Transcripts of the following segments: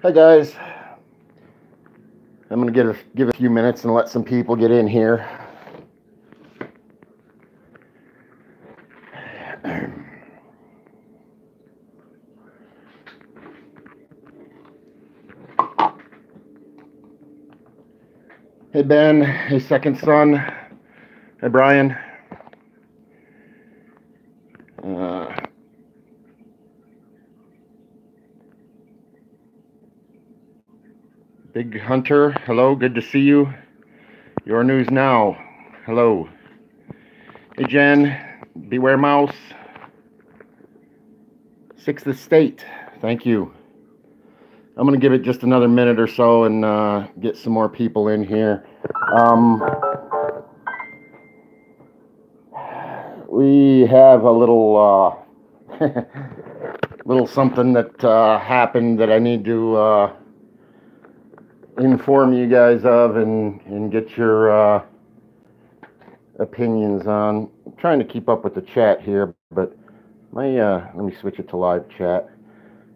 Hi guys, I'm gonna give a few minutes and let some people get in here. Hey Ben, hey second son, hey Brian. Big Hunter, hello, good to see you. Your News Now, hello. Hey Jen, Beware Mouse. Sixth Estate, thank you. I'm gonna give it just another minute or so and get some more people in here. We have a little little something that happened that I need to inform you guys of and get your opinions on. I'm trying to keep up with the chat here, but let me switch it to live chat.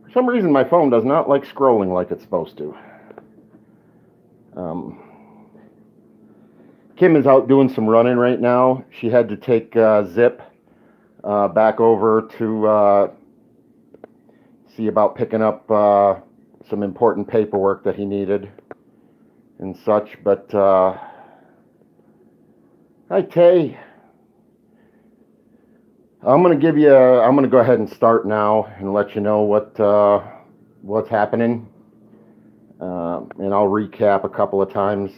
For some reason, my phone does not like scrolling like it's supposed to. Kim is out doing some running right now. She had to take Zip back over to see about picking up some important paperwork that he needed and such. But hi Tay. I'm gonna go ahead and start now and let you know what's happening, and I'll recap a couple of times.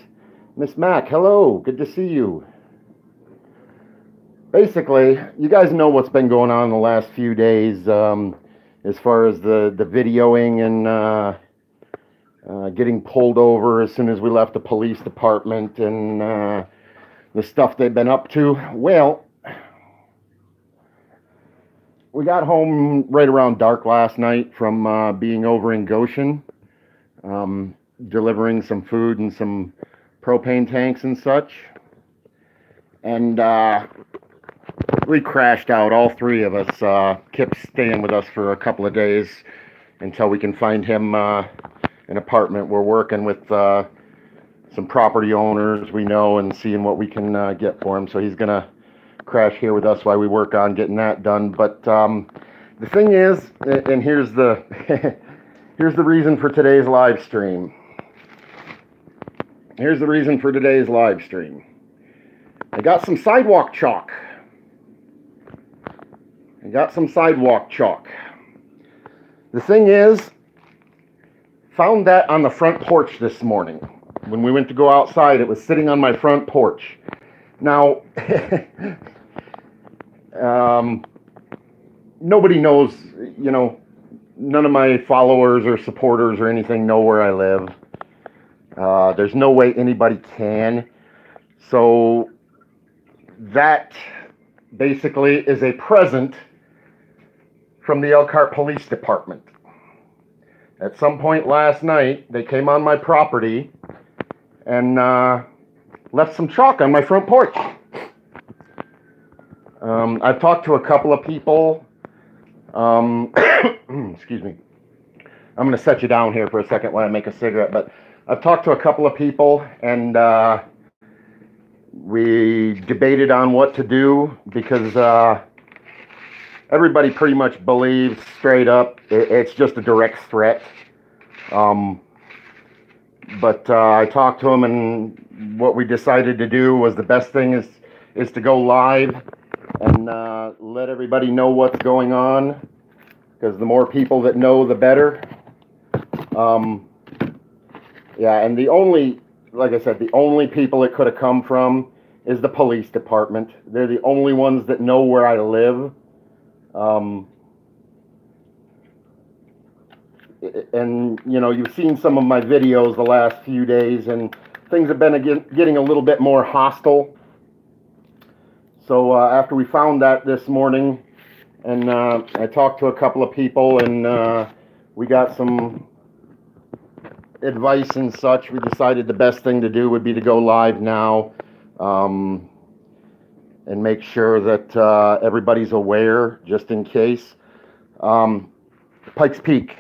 Miss Mac, hello, good to see you. Basically, you guys know what's been going on in the last few days, as far as the videoing and getting pulled over as soon as we left the police department and the stuff they've been up to. Well, we got home right around dark last night from being over in Goshen, delivering some food and some propane tanks and such. And we crashed out. All three of us. Kip's staying with us for a couple of days until we can find him an apartment. We're working with some property owners we know and seeing what we can get for him. So he's going to crash here with us while we work on getting that done. But the thing is, and here's the here's the reason for today's live stream. Here's the reason for today's live stream. I got some sidewalk chalk. The thing is, found that on the front porch this morning. When we went to go outside, it was sitting on my front porch. Now, nobody knows, none of my followers or supporters or anything know where I live. There's no way anybody can. So that basically is a present from the Elkhart Police Department. At some point last night, they came on my property and left some chalk on my front porch. I've talked to a couple of people. Excuse me. I'm going to set you down here for a second while I make a cigarette. But I've talked to a couple of people, and we debated on what to do because everybody pretty much believes straight up it's just a direct threat. But I talked to them, and what we decided to do was the best thing is to go live and let everybody know what's going on, because the more people that know, the better. Yeah, and like I said, the only people it could have come from is the police department. They're the only ones that know where I live. And you've seen some of my videos the last few days, and things have been getting a little bit more hostile. So after we found that this morning, and I talked to a couple of people, and we got some advice and such, we decided the best thing to do would be to go live now, and make sure that everybody's aware, just in case. Pikes Peak,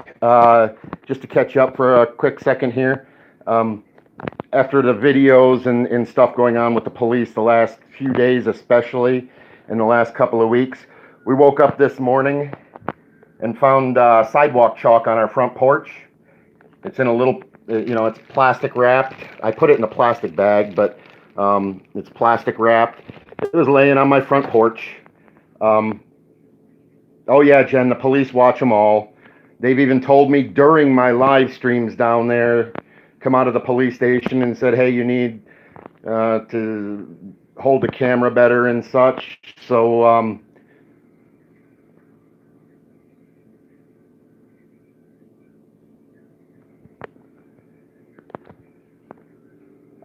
just to catch up for a quick second here. After the videos and stuff going on with the police the last few days, especially in the last couple of weeks, we woke up this morning and found sidewalk chalk on our front porch. It's in a little, it's plastic wrapped. I put it in a plastic bag, but it's plastic wrapped. It was laying on my front porch. Oh yeah, Jen, the police watch them all. They've even told me during my live streams down there, come out of the police station and said, hey, you need to hold the camera better and such. So,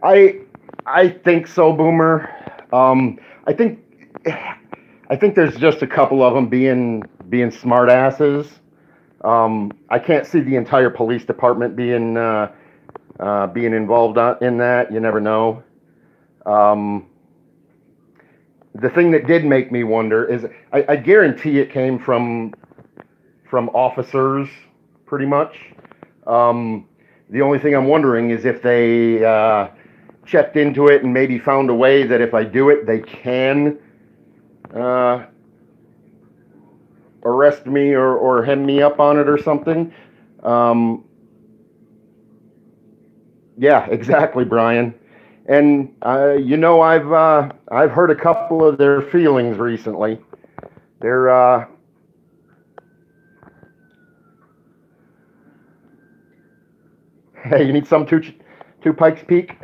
I think so, Boomer. I think there's just a couple of them being smart asses. I can't see the entire police department being involved in that. You never know. The thing that did make me wonder is I guarantee it came from officers, pretty much. The only thing I'm wondering is if they checked into it and maybe found a way that if I do it, they can arrest me or hem me up on it or something. Yeah, exactly, Brian. And I've heard a couple of their feelings recently. They're hey, you need some two Pikes Peak?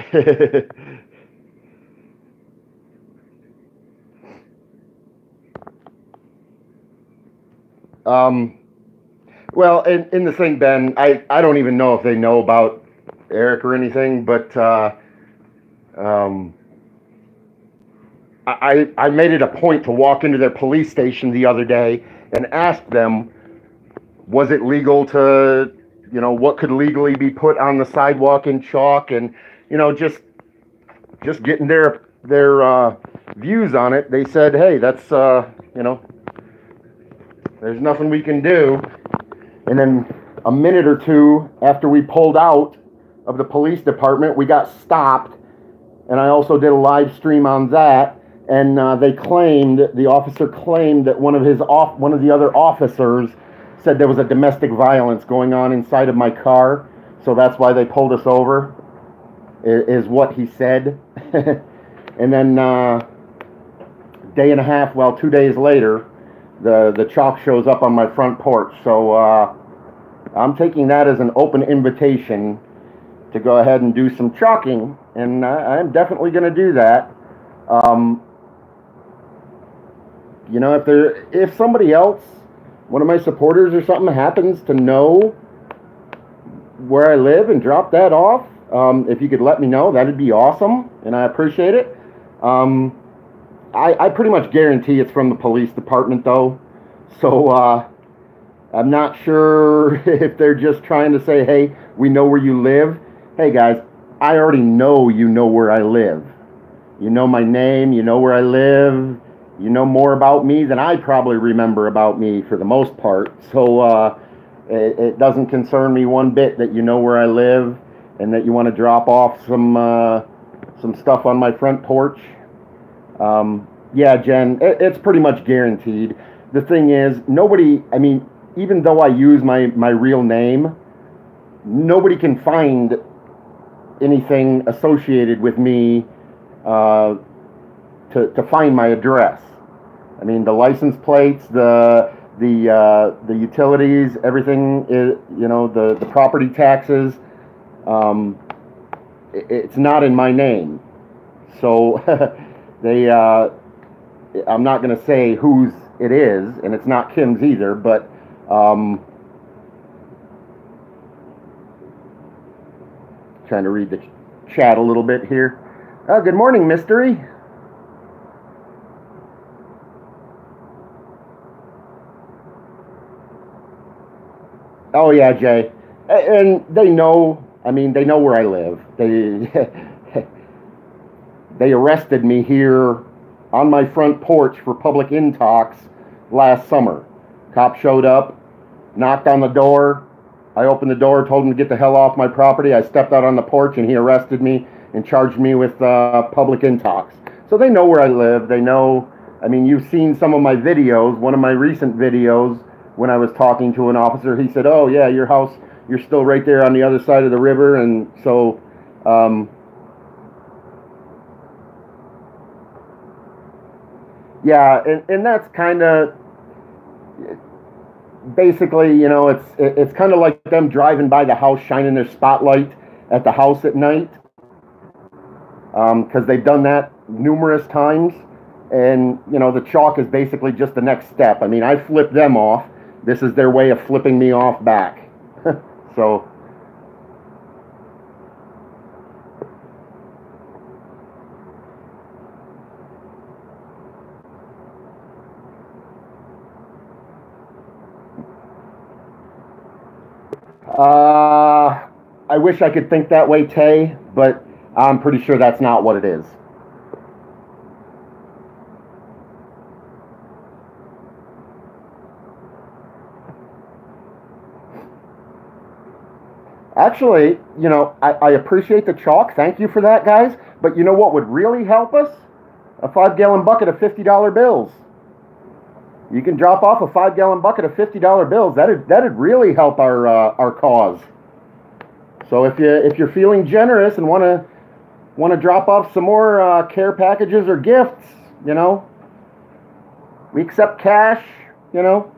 Well, in the thing, Ben, I don't even know if they know about Eric or anything, but I made it a point to walk into their police station the other day and ask them, was it legal to, what could legally be put on the sidewalk in chalk, and just getting their views on it. They said, hey, that's there's nothing we can do. And then a minute or two after we pulled out of the police department, we got stopped, and I also did a live stream on that. And the officer claimed that one of the other officers said there was a domestic violence going on inside of my car, so that's why they pulled us over, is what he said. And then 2 days later, the chalk shows up on my front porch. So I'm taking that as an open invitation to go ahead and do some chalking, and I'm definitely going to do that. If somebody else, one of my supporters or something, happens to know where I live and drop that off, if you could let me know, that'd be awesome, and I appreciate it. I pretty much guarantee it's from the police department, though, so I'm not sure if they're just trying to say, hey, we know where you live. Hey, guys, I already know you know where I live. You know my name, you know where I live. You know more about me than I probably remember about me for the most part. So it doesn't concern me one bit that you know where I live and that you want to drop off some stuff on my front porch. Yeah, Jen, it's pretty much guaranteed. The thing is, even though I use my real name, nobody can find anything associated with me to find my address. I mean, the license plates, the utilities, everything is, the property taxes. It's not in my name, so I'm not going to say whose it is, and it's not Kim's either. But trying to read the chat a little bit here. Good morning, Mystery. Oh yeah, Jay, and they know. They know where I live. They arrested me here on my front porch for public intox last summer. Cop showed up, knocked on the door, I opened the door, told him to get the hell off my property. I stepped out on the porch, and he arrested me and charged me with public intox. So they know where I live. They know. I mean, you've seen some of my videos. One of my recent videos, when I was talking to an officer, he said, "Oh yeah, your house, you're still right there on the other side of the river." And so, yeah, and that's kind of basically, you know, it's kind of like them driving by the house, shining their spotlight at the house at night, because they've done that numerous times. And you know, the chalk is basically just the next step. I mean, I flip them off. This is their way of flipping me off back. So. I wish I could think that way, Tay, but I'm pretty sure that's not what it is. Actually, you know, I appreciate the chalk. Thank you for that, guys. But you know what would really help us? A 5-gallon bucket of $50 bills. You can drop off a 5-gallon bucket of $50 bills. That'd really help our cause. So if you're feeling generous and want to drop off some more care packages or gifts, you know, we accept cash. You know.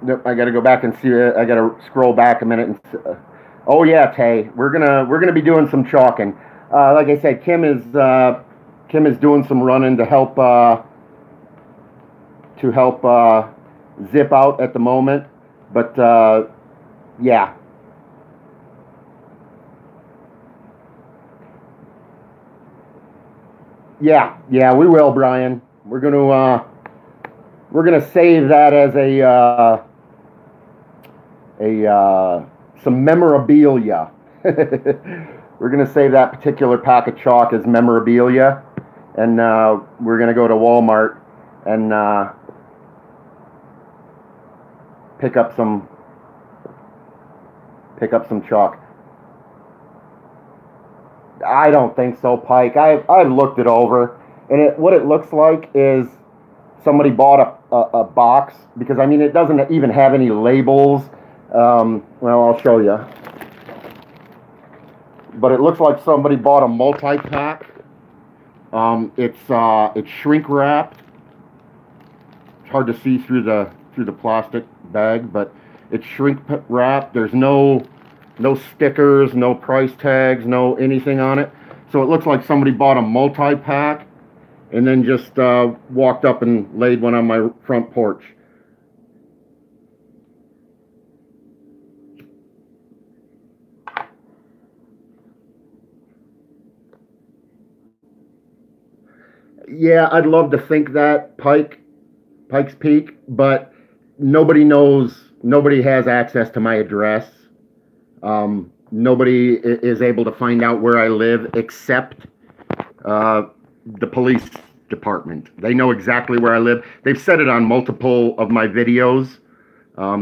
Nope, I got to go back and see. I got to scroll back a minute. And oh yeah, Tay, we're gonna be doing some chalking. Like I said, Kim is doing some running to help Zip out at the moment. But yeah, yeah, we will, Brian. We're gonna save that as some memorabilia. We're gonna save that particular pack of chalk as memorabilia, and we're gonna go to Walmart and pick up some chalk. I don't think so, Pike. I've looked it over, and what it looks like is somebody bought a box, because I mean it doesn't even have any labels. Well, I'll show you. But it looks like somebody bought a multi-pack. It's shrink wrapped. It's hard to see through the plastic bag, but it's shrink wrapped. There's no stickers, no price tags, no anything on it. So it looks like somebody bought a multi-pack and then just walked up and laid one on my front porch. Yeah, I'd love to think that, Pikes Peak, but nobody has access to my address. Nobody is able to find out where I live except the police department. They know exactly where I live. They've said it on multiple of my videos.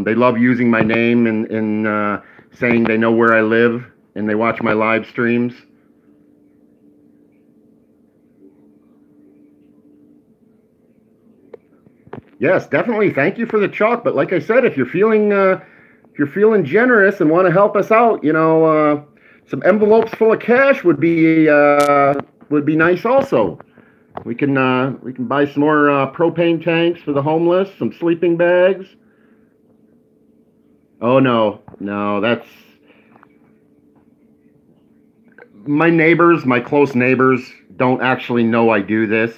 They love using my name and saying they know where I live, and they watch my live streams. Yes, definitely. Thank you for the chalk. But like I said, if you're feeling generous and want to help us out, you know, some envelopes full of cash would be nice. Also, we can buy some more propane tanks for the homeless, some sleeping bags. Oh no, no, that's my neighbors. My close neighbors don't actually know I do this.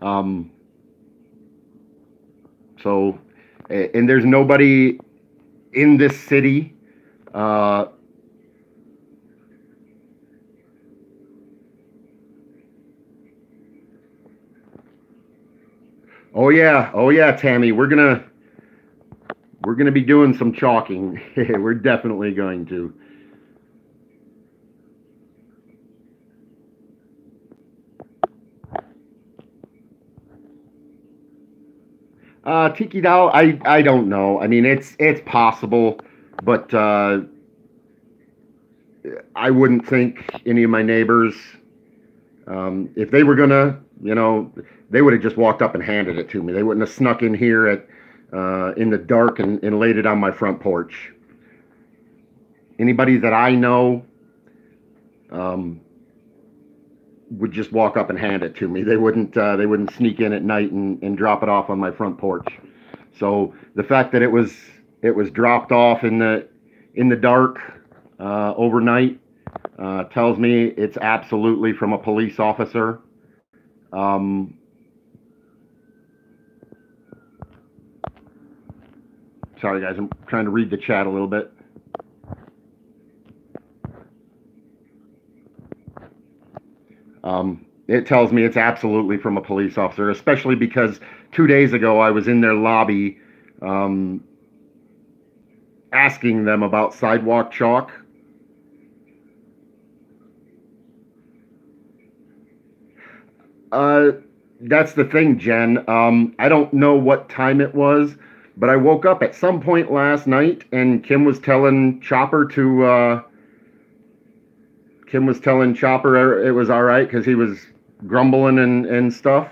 Um, so, and there's nobody in this city. Uh, oh yeah, Tammy, We're going to be doing some chalking. We're definitely going to. Tiki doll, I don't know. I mean, it's possible, but I wouldn't think any of my neighbors, if they were gonna, they would have just walked up and handed it to me. They wouldn't have snuck in here at in the dark and laid it on my front porch. Anybody that I know um, would just walk up and hand it to me. They wouldn't sneak in at night and drop it off on my front porch. So the fact that it was dropped off in the dark overnight tells me it's absolutely from a police officer. Um, Sorry, guys, I'm trying to read the chat a little bit. It tells me it's absolutely from a police officer, especially because 2 days ago I was in their lobby um, asking them about sidewalk chalk. Uh, that's the thing, Jen. I don't know what time it was, but I woke up at some point last night, and Kim was telling Chopper it was all right because he was grumbling and stuff.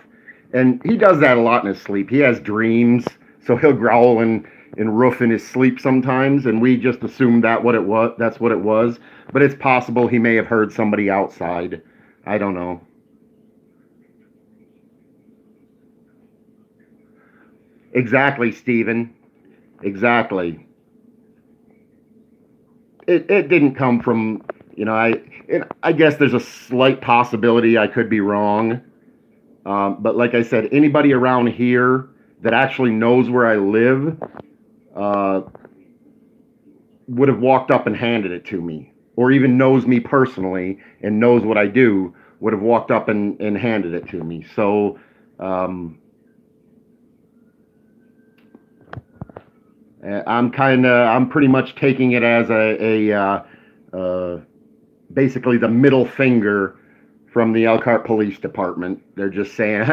And he does that a lot in his sleep. He has dreams, so he'll growl and roof in his sleep sometimes, and we just assumed that's what it was. But it's possible he may have heard somebody outside. I don't know. Exactly, Stephen. Exactly. It didn't come from, I guess there's a slight possibility I could be wrong. But like I said, anybody around here that actually knows where I live uh, would have walked up and handed it to me, or even knows me personally and knows what I do, would have walked up and handed it to me. So um, I'm pretty much taking it as basically the middle finger from the Elkhart Police Department. They're just saying,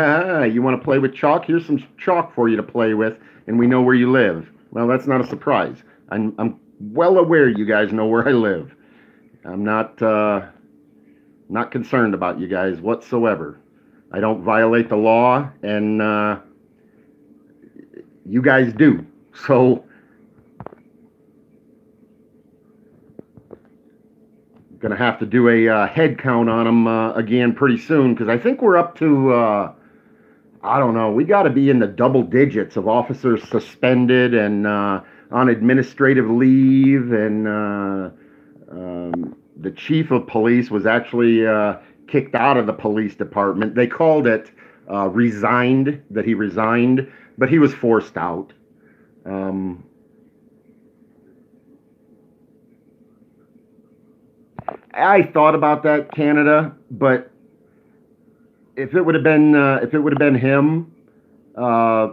you want to play with chalk? Here's some chalk for you to play with, and we know where you live. Well, that's not a surprise. I'm well aware you guys know where I live. I'm not concerned about you guys whatsoever. I don't violate the law, and you guys do. So gonna have to do a head count on them again pretty soon because I think we're up to I don't know. We got to be in the double digits of officers suspended and on administrative leave, and the chief of police was actually kicked out of the police department. They called it resigned, that he resigned, but he was forced out. Um, I thought about that, Canada, but if it would have been him, uh,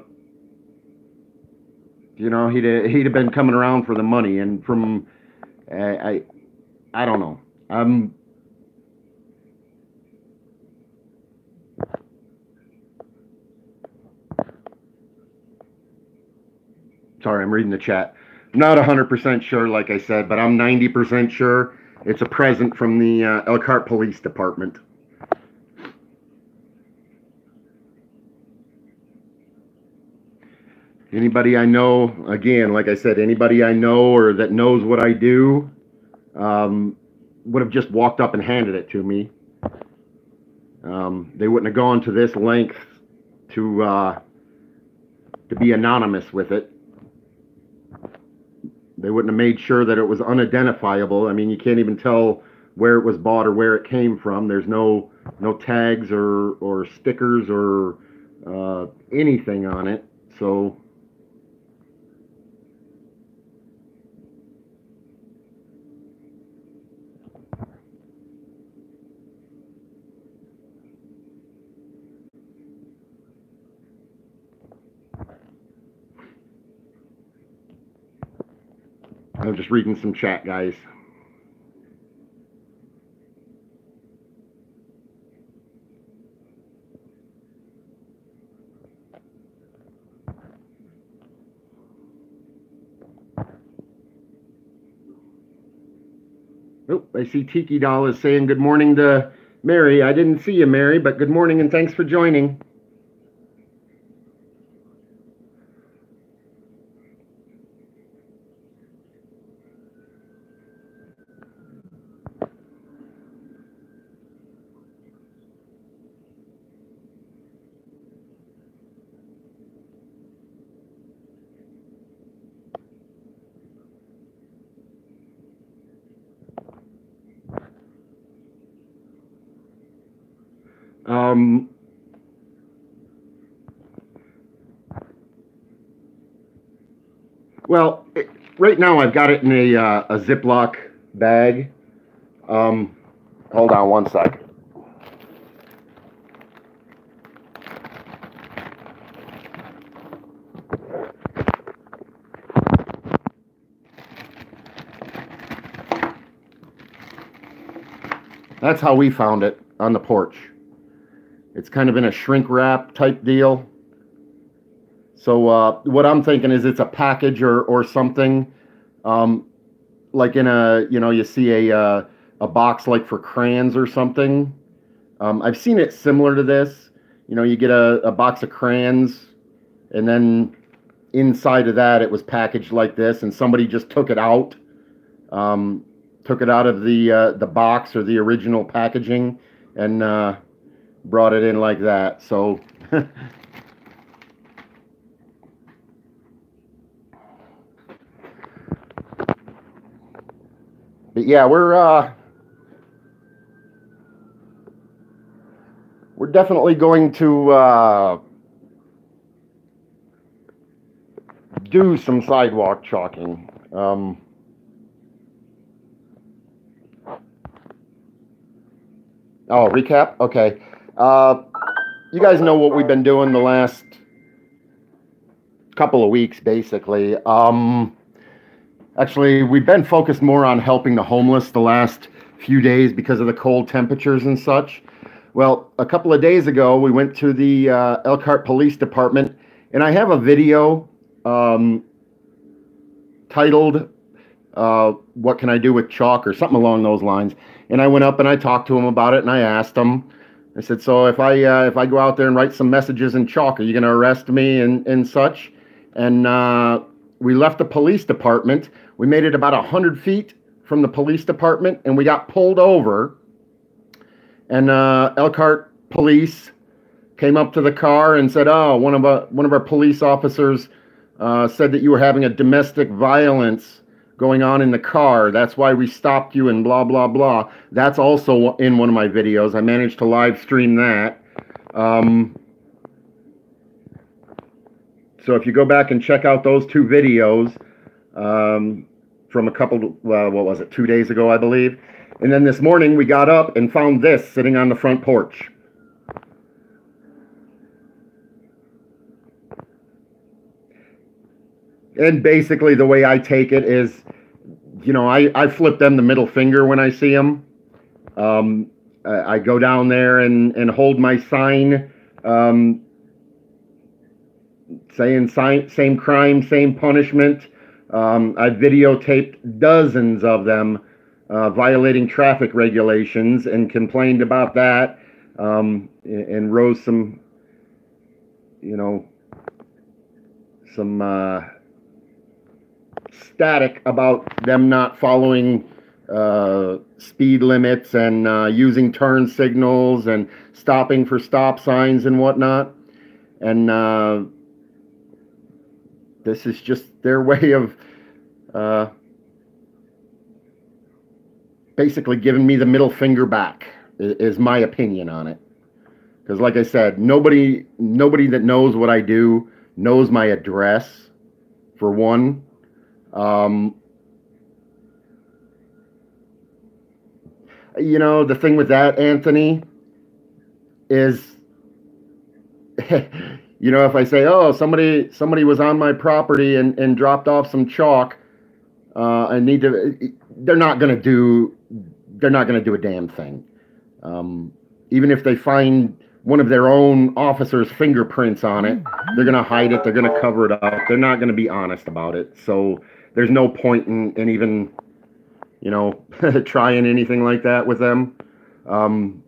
he'd have been coming around for the money, and from I don't know. I'm sorry, I'm reading the chat. I'm not 100% sure, like I said, but I'm 90% sure it's a present from the Elkhart Police Department. Anybody I know, again, like I said, anybody I know or that knows what I do, um, would have just walked up and handed it to me. They wouldn't have gone to this length to be anonymous with it. They wouldn't have made sure that it was unidentifiable. I mean, you can't even tell where it was bought or where it came from. There's no tags or stickers or anything on it. So I'm just reading some chat, guys. Oh, I see Tiki Doll is saying good morning to Mary. I didn't see you, Mary, but good morning and thanks for joining. Well, right now I've got it in a Ziploc bag. Hold on one sec. That's how we found it on the porch. It's kind of in a shrink wrap type deal. So what I'm thinking is it's a package or something, like in a, you see a box like for crayons or something. I've seen it similar to this. You get a box of crayons, and then inside of that it was packaged like this, and somebody just took it out of the box or the original packaging and brought it in like that. So but yeah, we're definitely going to do some sidewalk chalking. Oh, recap? Okay. You guys know what we've been doing the last couple of weeks, basically. Actually, we've been focused more on helping the homeless the last few days because of the cold temperatures and such. Well, a couple of days ago, we went to the Elkhart Police Department, and I have a video titled "What Can I Do with Chalk?" or something along those lines. And I went up and I talked to him about it, and I asked him. I said, "So if I go out there and write some messages in chalk, are you going to arrest me and such?" And we left the police department. We made it about 100 feet from the police department, and we got pulled over. And Elkhart police came up to the car and said, "Oh, one of our police officers said that you were having a domestic violence going on in the car. That's why we stopped you and blah, blah, blah." That's also in one of my videos. I managed to live stream that. So if you go back and check out those two videos from a couple, what was it, 2 days ago, I believe. And then this morning we got up and found this sitting on the front porch. And basically the way I take it is, I flip them the middle finger when I see them. I go down there and hold my sign saying same crime, same punishment. I've videotaped dozens of them violating traffic regulations and complained about that and rose some, some static about them not following speed limits and using turn signals and stopping for stop signs and whatnot. And this is just their way of basically giving me the middle finger back, is my opinion on it. Because like I said, nobody that knows what I do knows my address, for one. The thing with that, Anthony, is, if I say, "Oh, somebody was on my property and dropped off some chalk," and need to. They're not going to do. They're not going to do a damn thing. Even if they find one of their own officers' fingerprints on it, they're going to hide it. They're going to cover it up. They're not going to be honest about it. So there's no point in even, trying anything like that with them. I'm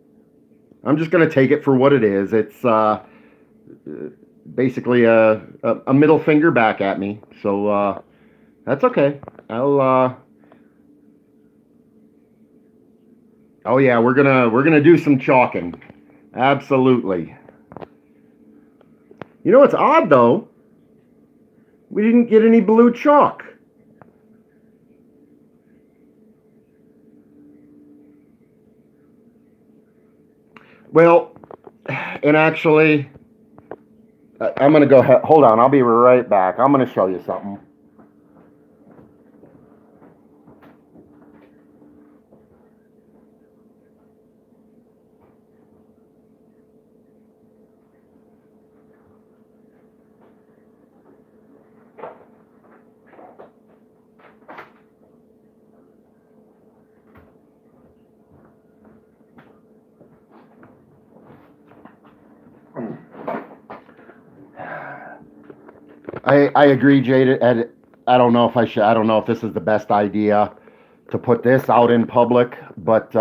just going to take it for what it is. It's basically a middle finger back at me. So that's okay. Oh yeah, we're gonna do some chalking. Absolutely. You know, it's odd though. We didn't get any blue chalk. Well, and actually, I'm gonna go. Hold on, I'll be right back. I'm gonna show you something. I agree, Jade. And I don't know if I should. I don't know if this is the best idea to put this out in public, but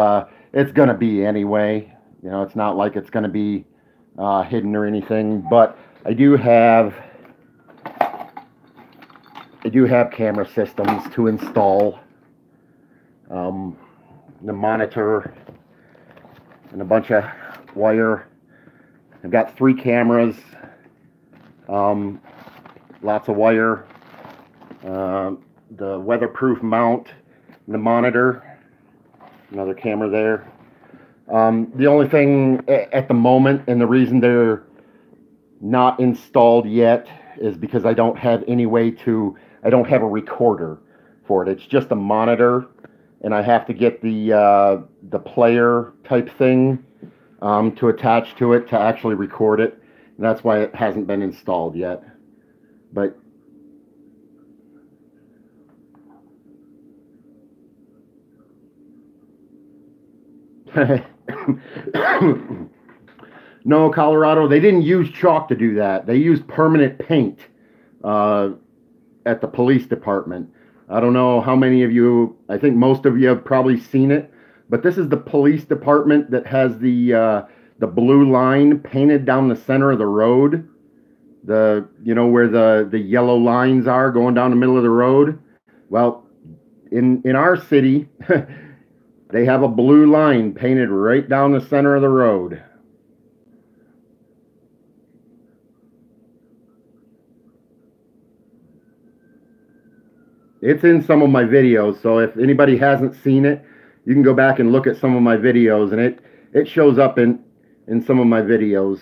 it's gonna be anyway. It's not like it's gonna be hidden or anything. But I do have camera systems to install, the monitor and a bunch of wire. I've got 3 cameras, lots of wire, the weatherproof mount, the monitor, another camera there. The only thing at the moment, and the reason they're not installed yet, is because I don't have I don't have a recorder for it. It's just a monitor, and I have to get the player type thing to attach to it to actually record it. And that's why it hasn't been installed yet. But no, Colorado, they didn't use chalk to do that. They used permanent paint at the police department. I don't know how many of you, I think most of you have probably seen it, but this is the police department that has the blue line painted down the center of the road. Where the yellow lines are going down the middle of the road. Well, in our city, they have a blue line painted right down the center of the road. It's in some of my videos, so if anybody hasn't seen it, you can go back and look at some of my videos, and it shows up in some of my videos.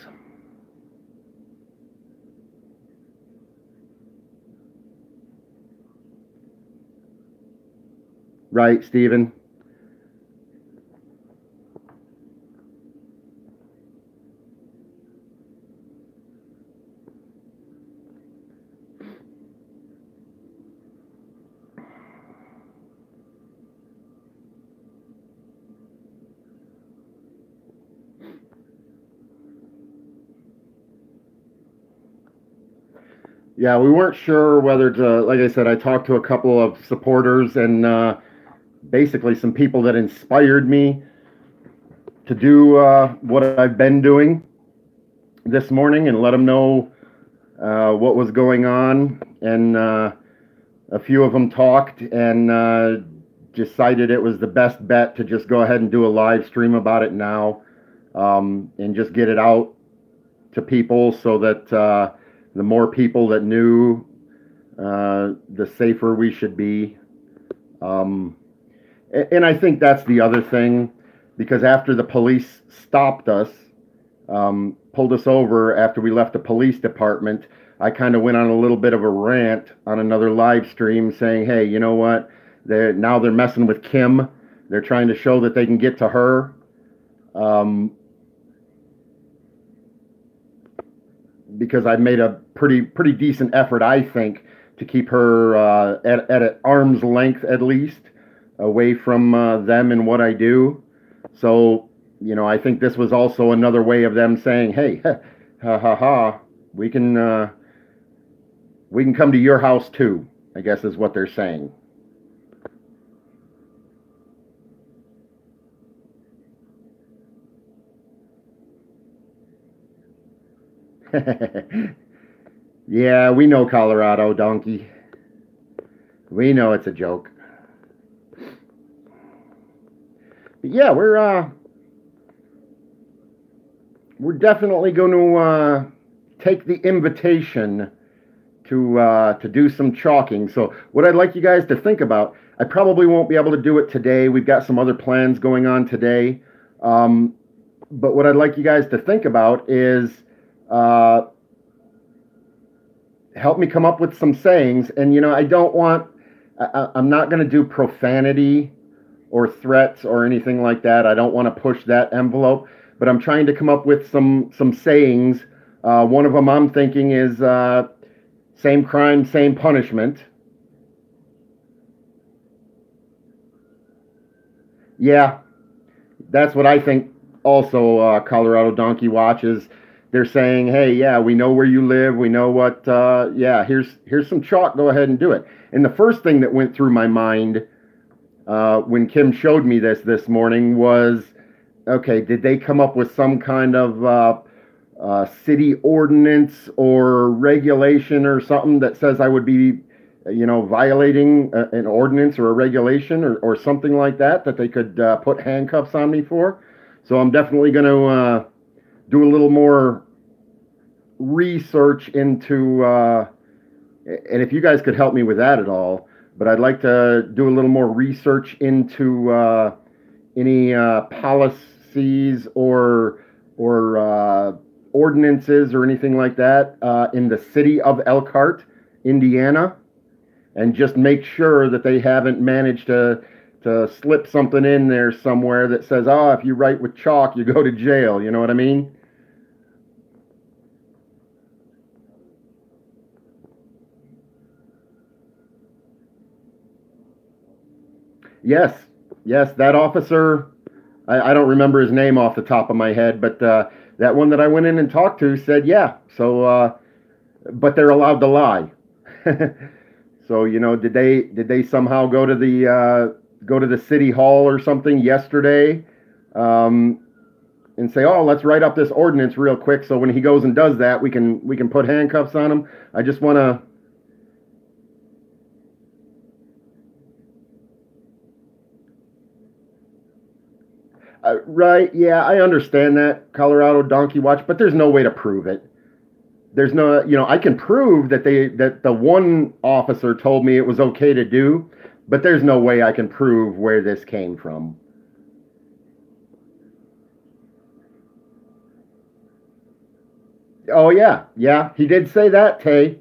Right, Stephen? Yeah, we weren't sure whether to, like I said, I talked to a couple of supporters and basically some people that inspired me to do what I've been doing this morning, and let them know what was going on. And a few of them talked and decided it was the best bet to just go ahead and do a live stream about it now, and just get it out to people so that the more people that knew, the safer we should be. And I think that's the other thing, because after the police stopped us, pulled us over after we left the police department, I kind of went on a little bit of a rant on another live stream saying, hey, you know what? Now they're messing with Kim. They're trying to show that they can get to her. Because I made a pretty decent effort, I think, to keep her at an arm's length at least, away from them and what I do. So, you know, I think this was also another way of them saying, "Hey, ha ha ha, we can come to your house too," I guess is what they're saying. Yeah, we know Colorado, donkey. We know it's a joke. But yeah, we're definitely going to take the invitation to do some chalking. So what I'd like you guys to think about, I probably won't be able to do it today. We've got some other plans going on today. But what I'd like you guys to think about is help me come up with some sayings. And, you know, I'm not going to do profanity or threats or anything like that. I don't want to push that envelope, but I'm trying to come up with some sayings. One of them I'm thinking is same crime, same punishment. Yeah, that's what I think also, Colorado Donkey Watch is they're saying, hey, yeah, we know where you live. We know what, yeah, here's some chalk. Go ahead and do it. And the first thing that went through my mind when Kim showed me this morning was, okay, did they come up with some kind of city ordinance or regulation or something that says I would be, you know, violating an ordinance or a regulation or something like that they could put handcuffs on me for? So I'm definitely going to do a little more research into, and if you guys could help me with that at all, but I'd like to do a little more research into any policies or ordinances or anything like that in the city of Elkhart, Indiana, and just make sure that they haven't managed to slip something in there somewhere that says, oh, if you write with chalk, you go to jail. You know what I mean? Yes, that officer, I don't remember his name off the top of my head, but that one that I went in and talked to said, yeah. So, but they're allowed to lie. So, you know, did they somehow go to the city hall or something yesterday, and say, oh, let's write up this ordinance real quick, so when he goes and does that, we can put handcuffs on him. I just want to. Right, yeah, I understand that, Colorado Donkey Watch, but there's no way to prove it. There's no, you know, I can prove that the one officer told me it was okay to do, but there's no way I can prove where this came from. Oh yeah, he did say that, Tay.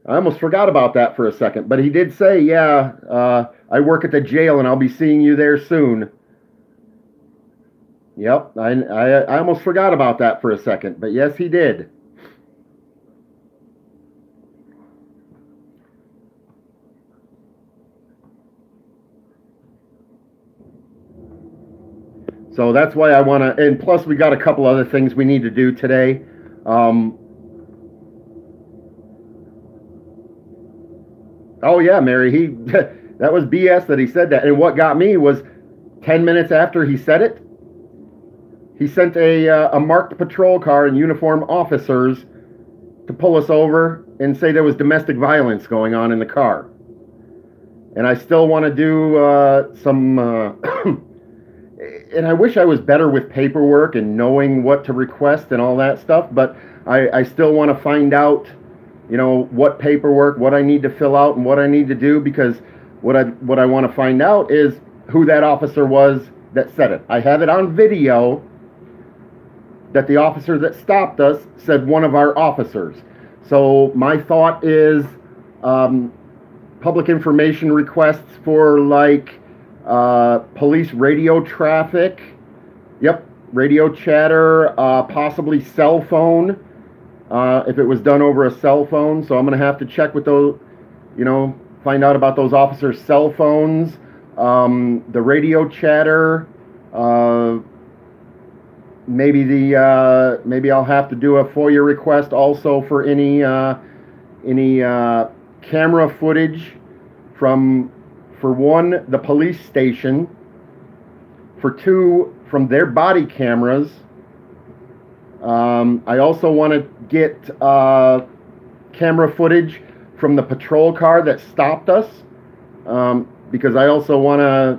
I almost forgot about that for a second, but he did say, yeah, I work at the jail and I'll be seeing you there soon. Yep, I almost forgot about that for a second, but yes, he did. So that's why I want to, and plus we got a couple other things we need to do today. Oh yeah, Mary, that was BS that he said that. And what got me was 10 minutes after he said it, he sent a marked patrol car and uniformed officers to pull us over and say there was domestic violence going on in the car. And I still want to do some, and I wish I was better with paperwork and knowing what to request and all that stuff, but I still want to find out, you know, what paperwork, what I need to fill out and what I need to do, because what I want to find out is who that officer was that said it. I have it on video that the officer that stopped us said one of our officers. So my thought is public information requests for like police radio traffic. Yep, radio chatter, possibly cell phone. if it was done over a cell phone. So I'm going to have to check with those, find out about those officers' cell phones, the radio chatter. Maybe I'll have to do a FOIA request also for any camera footage for one, the police station, for two, from their body cameras. I also want to get camera footage from the patrol car that stopped us, because I also want to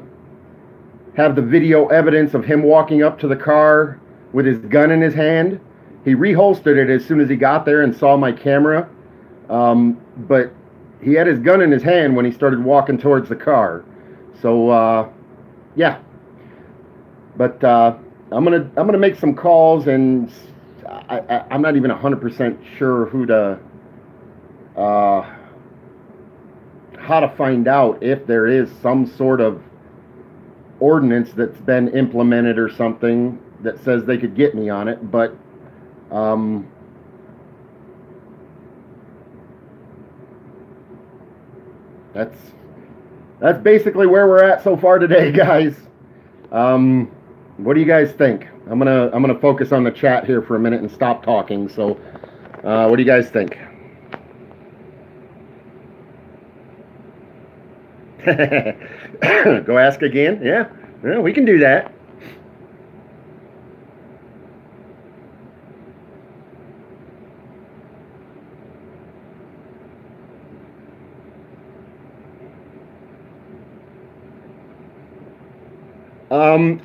have the video evidence of him walking up to the car with his gun in his hand. He reholstered it as soon as he got there and saw my camera, but he had his gun in his hand when he started walking towards the car. So yeah, but I'm gonna make some calls, and I'm not even 100% sure who to how to find out if there is some sort of ordinance that's been implemented or something that says they could get me on it, but that's basically where we're at so far today, guys. What do you guys think? I'm gonna focus on the chat here for a minute and stop talking. So, what do you guys think? Go ask again? Yeah, we can do that.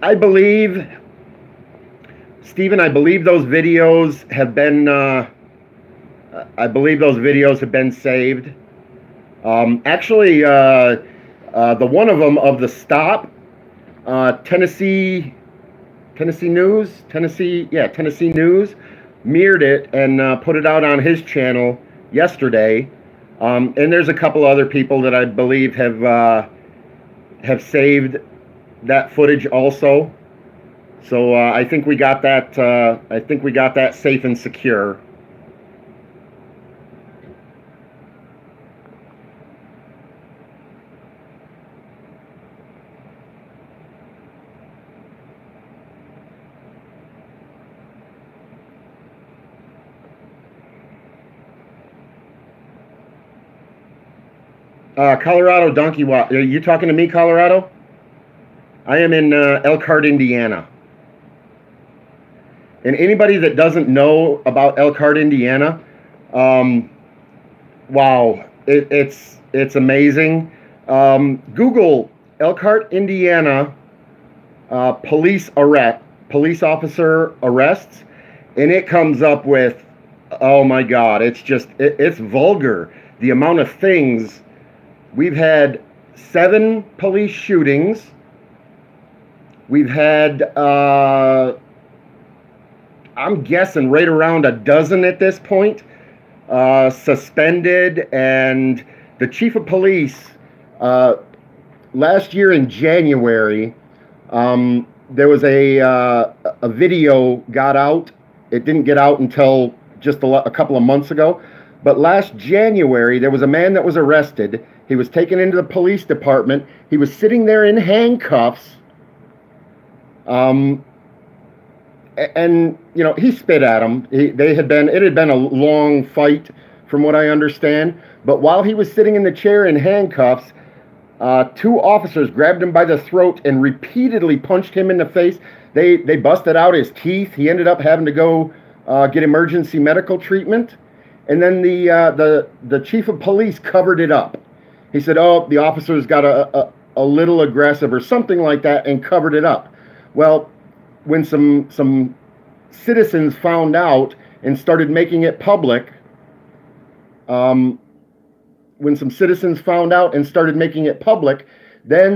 I believe, Stephen, I believe those videos have been, saved. Actually, the one of them of the stop, Tennessee News mirrored it and put it out on his channel yesterday. And there's a couple other people that I believe have saved that footage also. So I think we got that. I think we got that safe and secure. Colorado Donkey Walk. Are you talking to me, Colorado? I am in Elkhart, Indiana. And anybody that doesn't know about Elkhart, Indiana, wow, it's amazing. Google Elkhart, Indiana, police officer arrests, and it comes up with, oh my God, it's vulgar. The amount of things. We've had 7 police shootings. We've had, I'm guessing right around a dozen at this point, suspended. And the chief of police, last year in January, there was a video got out. It didn't get out until just a couple of months ago. But last January, there was a man that was arrested. He was taken into the police department. He was sitting there in handcuffs. And he spit at him. It had been a long fight, from what I understand. But while he was sitting in the chair in handcuffs, 2 officers grabbed him by the throat and repeatedly punched him in the face. They busted out his teeth. He ended up having to go get emergency medical treatment. And then the chief of police covered it up. He said, "Oh, the officers got a little aggressive," or something like that, and covered it up. Well, when some citizens found out and started making it public, then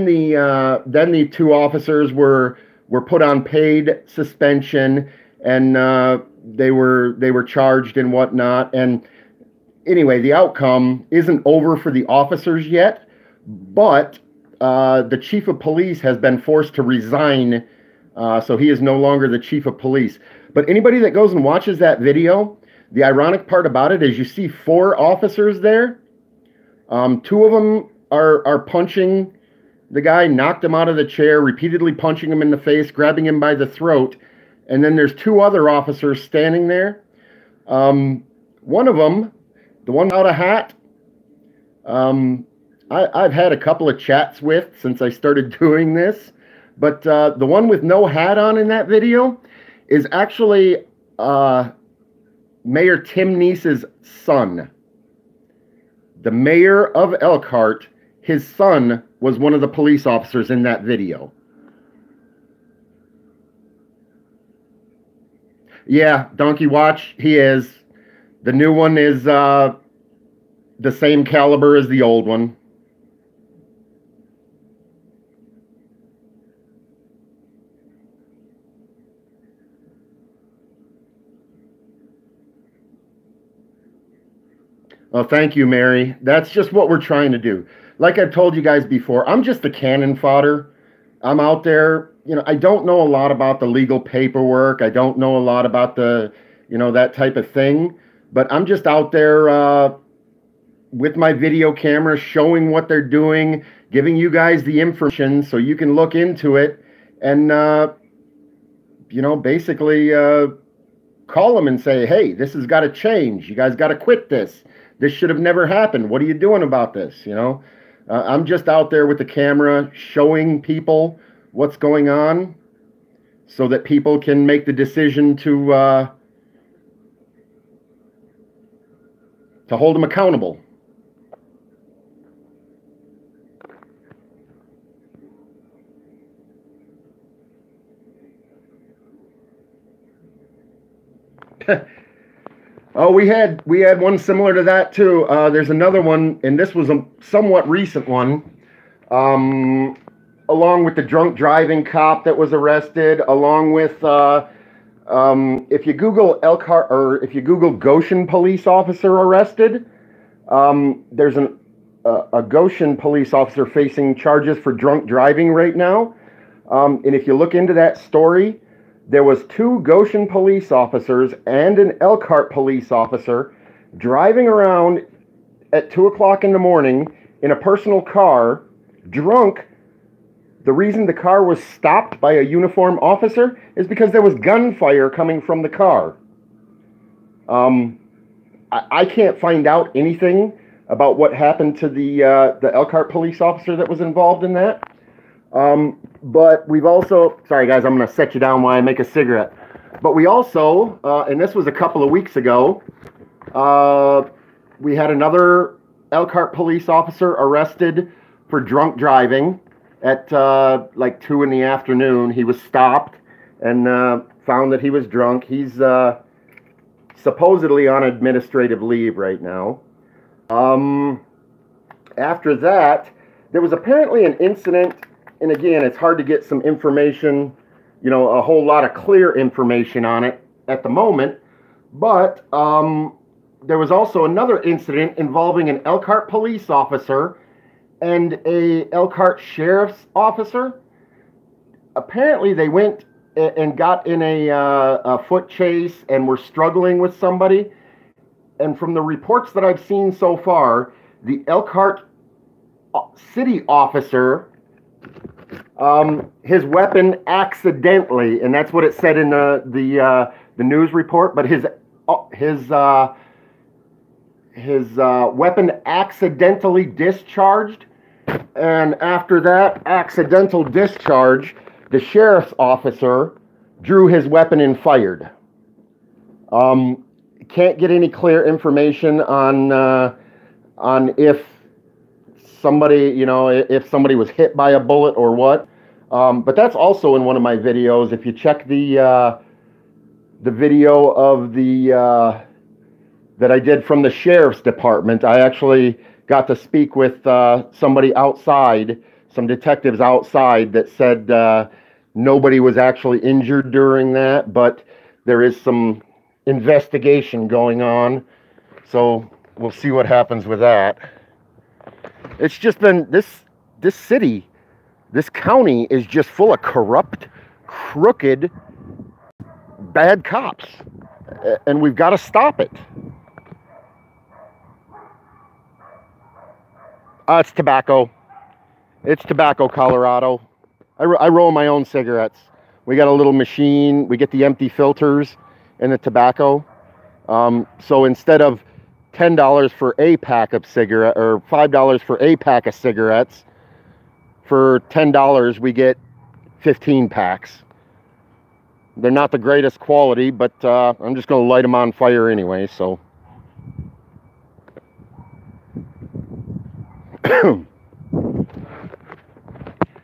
the 2 officers were put on paid suspension, and they were charged and whatnot. And anyway, the outcome isn't over for the officers yet, but the chief of police has been forced to resign. So he is no longer the chief of police. But anybody that goes and watches that video, The ironic part about it is you see 4 officers there. 2 of them are punching the guy, knocked him out of the chair, repeatedly punching him in the face, grabbing him by the throat. And then there's 2 other officers standing there. One of them, the one without a hat, I've had a couple of chats with since I started doing this. But the one with no hat on in that video is actually Mayor Tim Neese's son. The mayor of Elkhart, his son was one of the police officers in that video. Yeah, Donkey Watch, he is. The new one is the same caliber as the old one. Oh, thank you, Mary. That's just what we're trying to do. Like I've told you guys before, I'm just the cannon fodder. I'm out there, you know, I don't know a lot about the legal paperwork. I don't know a lot about the, you know, that type of thing. But I'm just out there with my video camera showing what they're doing, giving you guys the information so you can look into it and, you know, basically call them and say, hey, this has got to change. You guys got to quit this. This should have never happened. What are you doing about this? You know, I'm just out there with the camera showing people what's going on so that people can make the decision to hold them accountable. Oh, we had one similar to that too. There's another one, and this was a somewhat recent one, along with the drunk driving cop that was arrested, along with if you Google Elkhart or if you Google Goshen police officer arrested, there's a Goshen police officer facing charges for drunk driving right now, and if you look into that story, there was 2 Goshen police officers and an Elkhart police officer driving around at 2 o'clock in the morning in a personal car, drunk. The reason the car was stopped by a uniformed officer is because there was gunfire coming from the car. I can't find out anything about what happened to the Elkhart police officer that was involved in that. But we've also, sorry guys, I'm going to set you down while I make a cigarette. But we also, and this was a couple of weeks ago, we had another Elkhart police officer arrested for drunk driving at like 2 in the afternoon. He was stopped and found that he was drunk. He's supposedly on administrative leave right now. After that, there was apparently an incident. And again, it's hard to get some information, you know, a whole lot of clear information on it at the moment. But there was also another incident involving an Elkhart police officer and a Elkhart sheriff's officer. Apparently, they went and got in a foot chase and were struggling with somebody. And from the reports that I've seen so far, the Elkhart city officer, his weapon accidentally, and that's what it said in the news report, but his weapon accidentally discharged, and after that accidental discharge, the sheriff's officer drew his weapon and fired. Can't get any clear information on if somebody, you know, if somebody was hit by a bullet or what. But that's also in one of my videos. If you check the video of that I did from the sheriff's department, I actually got to speak with somebody outside, some detectives outside that said nobody was actually injured during that, but there is some investigation going on. So we'll see what happens with that. It's just been, this city, this county is just full of corrupt, crooked, bad cops. And we've got to stop it. It's tobacco. It's tobacco, Colorado. I roll my own cigarettes. We got a little machine. We get the empty filters and the tobacco. So instead of $10 for a pack of cigarette, or $5 for a pack of cigarettes, for $10 we get 15 packs. They're not the greatest quality, but I'm just going to light them on fire anyway, so.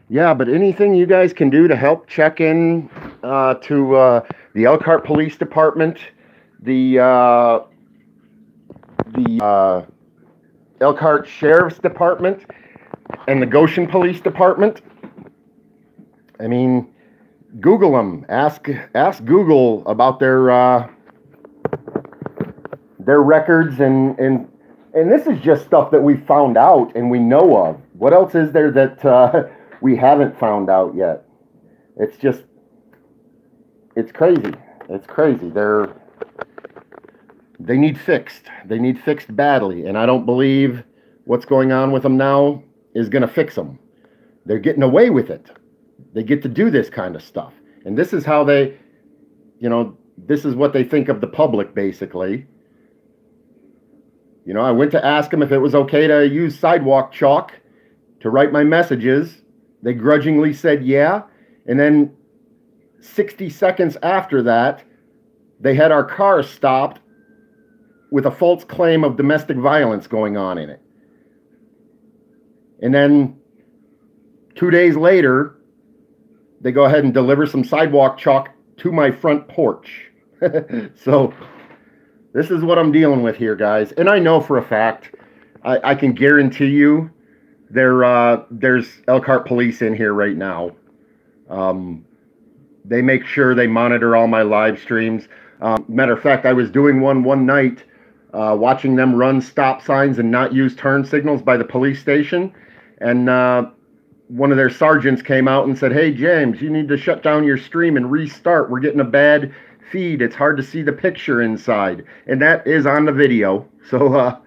Yeah, but anything you guys can do to help check in to the Elkhart Police Department, the Elkhart Sheriff's Department, and the Goshen Police Department. I mean, Google them. Ask Google about their records, and this is just stuff that we found out and we know of. What else is there that we haven't found out yet? It's crazy. It's crazy. They need fixed. They need fixed badly, and I don't believe what's going on with them now is going to fix them. They're getting away with it. They get to do this kind of stuff, and this is how they, this is what they think of the public, basically. I went to ask them if it was okay to use sidewalk chalk to write my messages. They grudgingly said yeah, and then 60 seconds after that, they had our car stopped with a false claim of domestic violence going on in it. And then 2 days later, they go ahead and deliver some sidewalk chalk to my front porch. So this is what I'm dealing with here, guys. And I know for a fact, I can guarantee you there's Elkhart police in here right now. They make sure they monitor all my live streams. Matter of fact, I was doing one night, watching them run stop signs and not use turn signals by the police station. And one of their sergeants came out and said, "Hey, James, you need to shut down your stream and restart. We're getting a bad feed. It's hard to see the picture inside." And that is on the video. So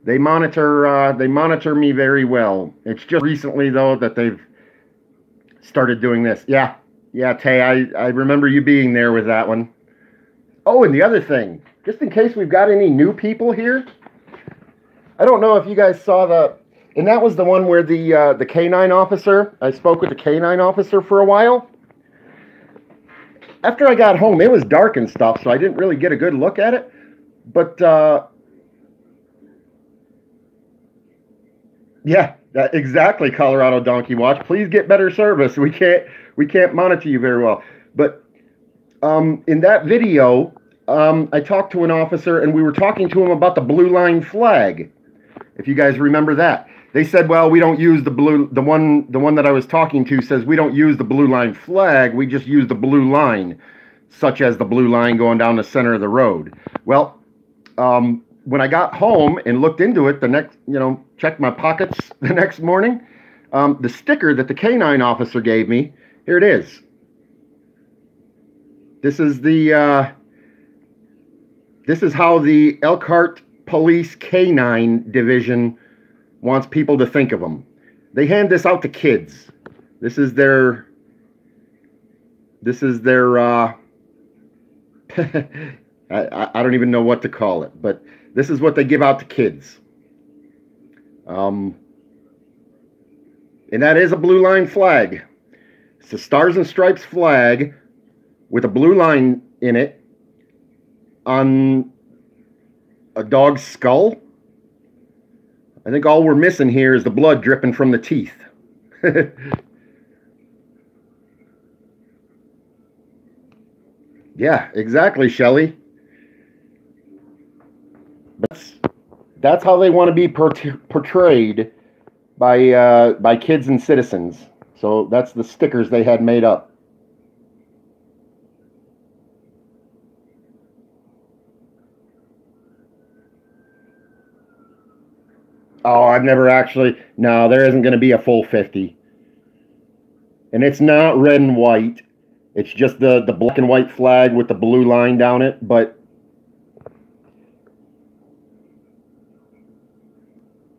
they monitor me very well. It's just recently, though, that they've started doing this. Yeah, Tay, I remember you being there with that one. Oh, and the other thing, just in case we've got any new people here, I don't know if you guys saw and that was the one where the canine officer, I spoke with the canine officer for a while. After I got home, it was dark and stuff, so I didn't really get a good look at it. But yeah, exactly, Colorado Donkey Watch. Please get better service. We can't monitor you very well. But in that video, I talked to an officer, and we were talking to him about the blue line flag. If you guys remember that, they said, "Well, we don't use the one that I was talking to says we don't use the blue line flag. We just use the blue line, such as the blue line going down the center of the road." Well, when I got home and looked into it, checked my pockets the next morning, the sticker that the canine officer gave me, here it is. This is how the Elkhart Police Canine Division wants people to think of them. They hand this out to kids. This is their I don't even know what to call it, but this is what they give out to kids. And that is a blue line flag. It's a Stars and Stripes flag with a blue line in it on a dog's skull. I think all we're missing here is the blood dripping from the teeth. Yeah, exactly, Shelley. That's how they want to be portrayed by kids and citizens. So that's the stickers they had made up. Oh, I've never actually... No, there isn't going to be a full 50. And it's not red and white. It's just the black and white flag with the blue line down it, but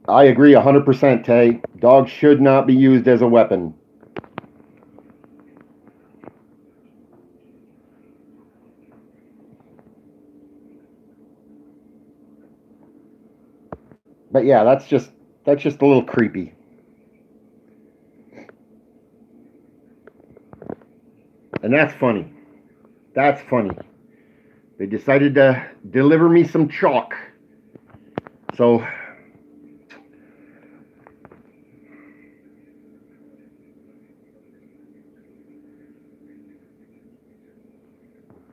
I agree 100%, Tay. Dogs should not be used as a weapon. But yeah, that's just a little creepy. And that's funny. That's funny. They decided to deliver me some chalk. So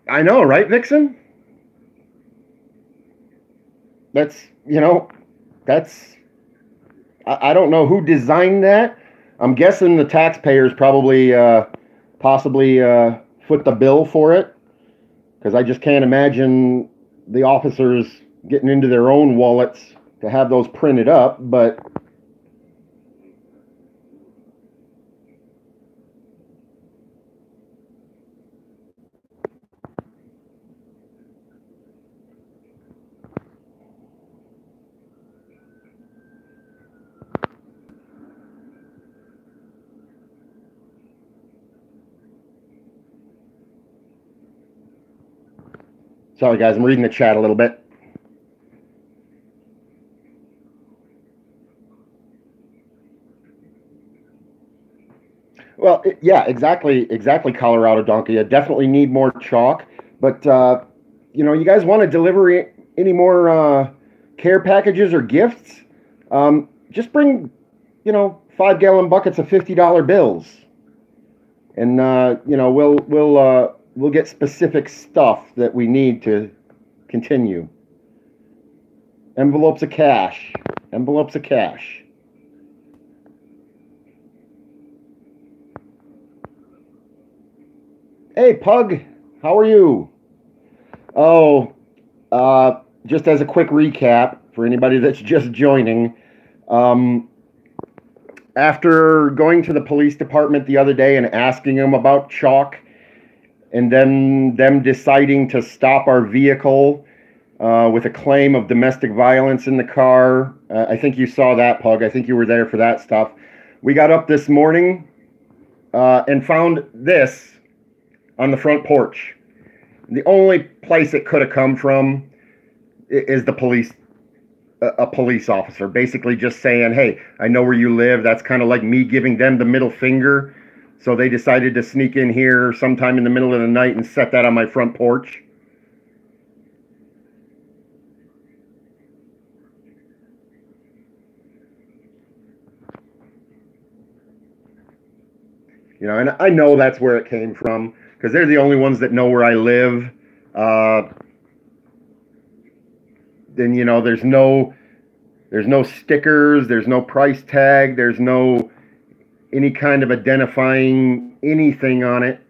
I know, right, Vixen? That's, that's, I don't know who designed that. I'm guessing the taxpayers probably, possibly foot the bill for it, because I just can't imagine the officers getting into their own wallets to have those printed up. But sorry, guys, I'm reading the chat a little bit. Well, yeah, exactly, Colorado Donkey. I definitely need more chalk, but you guys want to deliver any more care packages or gifts? Just bring, 5-gallon buckets of $50 bills, and we'll get specific stuff that we need to continue. Envelopes of cash. Envelopes of cash. Hey, Pug, how are you? Oh, just as a quick recap for anybody that's just joining, after going to the police department the other day and asking them about chalk, and then them deciding to stop our vehicle with a claim of domestic violence in the car, I think you saw that, Pug. I think you were there for that stuff. We got up this morning and found this on the front porch. The only place it could have come from is the police, a police officer, basically just saying, hey, I know where you live. That's kind of like me giving them the middle finger. So they decided to sneak in here sometime in the middle of the night and set that on my front porch. And I know that's where it came from, because they're the only ones that know where I live. Then there's no stickers, there's no price tag, there's no any kind of identifying anything on it.